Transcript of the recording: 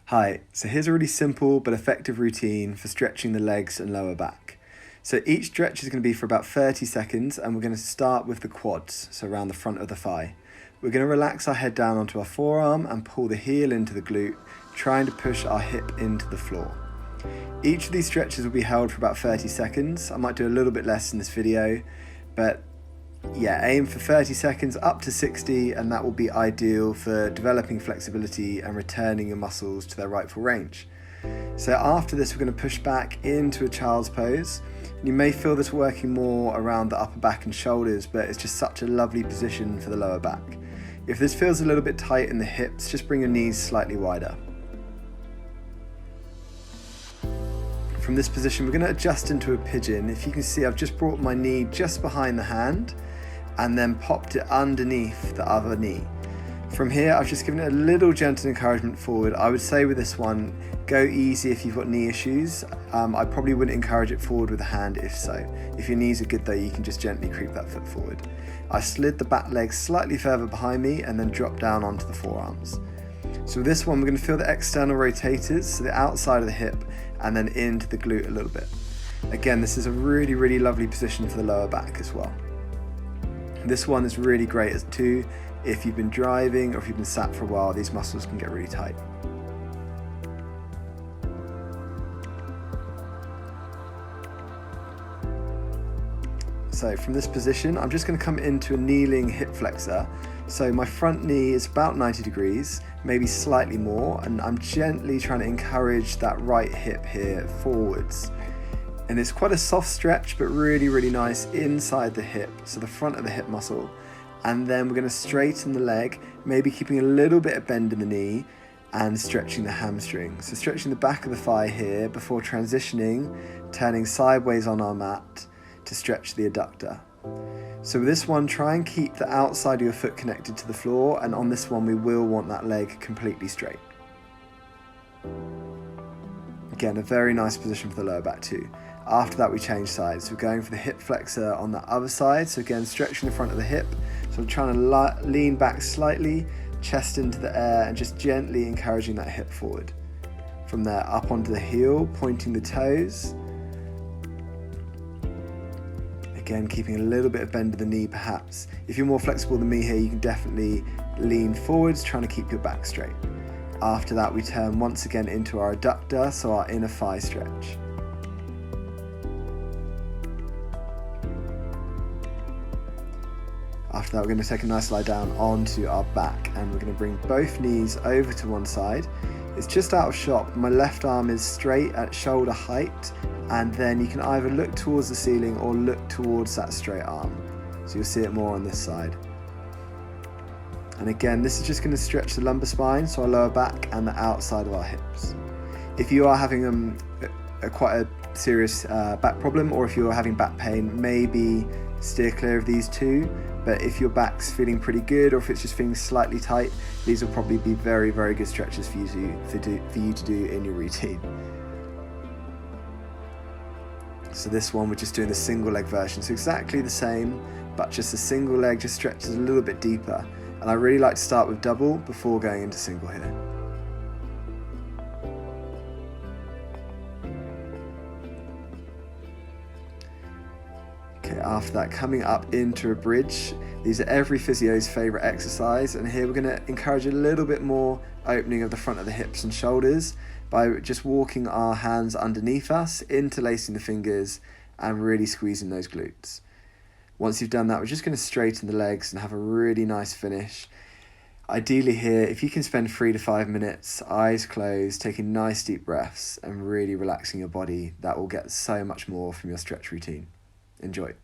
Hi, so here's a really simple but effective routine for stretching the legs and lower back. So each stretch is going to be for about 30 seconds and we're going to start with the quads, so around the front of the thigh. We're going to relax our head down onto our forearm and pull the heel into the glute, trying to push our hip into the floor. Each of these stretches will be held for about 30 seconds. I might do a little bit less in this video, but yeah, aim for 30 seconds up to 60, and that will be ideal for developing flexibility and returning your muscles to their rightful range. So after this, we're going to push back into a child's pose. You may feel this working more around the upper back and shoulders, but it's just such a lovely position for the lower back. If this feels a little bit tight in the hips, just bring your knees slightly wider. From this position, we're going to adjust into a pigeon. If you can see, I've just brought my knee just behind the hand and then popped it underneath the other knee. From here, I've just given it a little gentle encouragement forward. I would say with this one, go easy if you've got knee issues. I probably wouldn't encourage it forward with the hand if so. If your knees are good though, you can just gently creep that foot forward. I slid the back leg slightly further behind me and then dropped down onto the forearms. So with this one, we're going to feel the external rotators, so the outside of the hip, and then into the glute a little bit. Again, this is a really, really lovely position for the lower back as well. This one is really great as too. If you've been driving or if you've been sat for a while, these muscles can get really tight. So from this position, I'm just going to come into a kneeling hip flexor. So my front knee is about 90 degrees, maybe slightly more, and I'm gently trying to encourage that right hip here forwards. And it's quite a soft stretch, but really, really nice inside the hip, so the front of the hip muscle. And then we're going to straighten the leg, maybe keeping a little bit of bend in the knee and stretching the hamstring. So stretching the back of the thigh here before transitioning, turning sideways on our mat to stretch the adductor. So with this one, try and keep the outside of your foot connected to the floor, and on this one we will want that leg completely straight. Again, a very nice position for the lower back too. After that, we change sides. So we're going for the hip flexor on the other side. So again, stretching the front of the hip. So I'm trying to lean back slightly, chest into the air, and just gently encouraging that hip forward. From there, up onto the heel, pointing the toes. Again, keeping a little bit of bend of the knee perhaps. If you're more flexible than me here, you can definitely lean forwards, trying to keep your back straight. After that, we turn once again into our adductor, so our inner thigh stretch. After that, we're going to take a nice lie down onto our back, and we're going to bring both knees over to one side. It's just out of shot. My left arm is straight at shoulder height, and then you can either look towards the ceiling or look towards that straight arm. So you'll see it more on this side. And again, this is just going to stretch the lumbar spine, so our lower back and the outside of our hips. If you are having quite a serious back problem, or if you're having back pain, maybe steer clear of these two. But if your back's feeling pretty good, or if it's just feeling slightly tight, these will probably be very, very good stretches for you to do in your routine. So this one, we're just doing the single leg version. So exactly the same, but just a single leg just stretches a little bit deeper. And I really like to start with double before going into single here. Okay, after that, coming up into a bridge. These are every physio's favorite exercise, and here we're going to encourage a little bit more opening of the front of the hips and shoulders by just walking our hands underneath us, interlacing the fingers, and really squeezing those glutes. Once you've done that, we're just going to straighten the legs and have a really nice finish. Ideally here, if you can spend 3 to 5 minutes, eyes closed, taking nice deep breaths and really relaxing your body, that will get so much more from your stretch routine. Enjoy.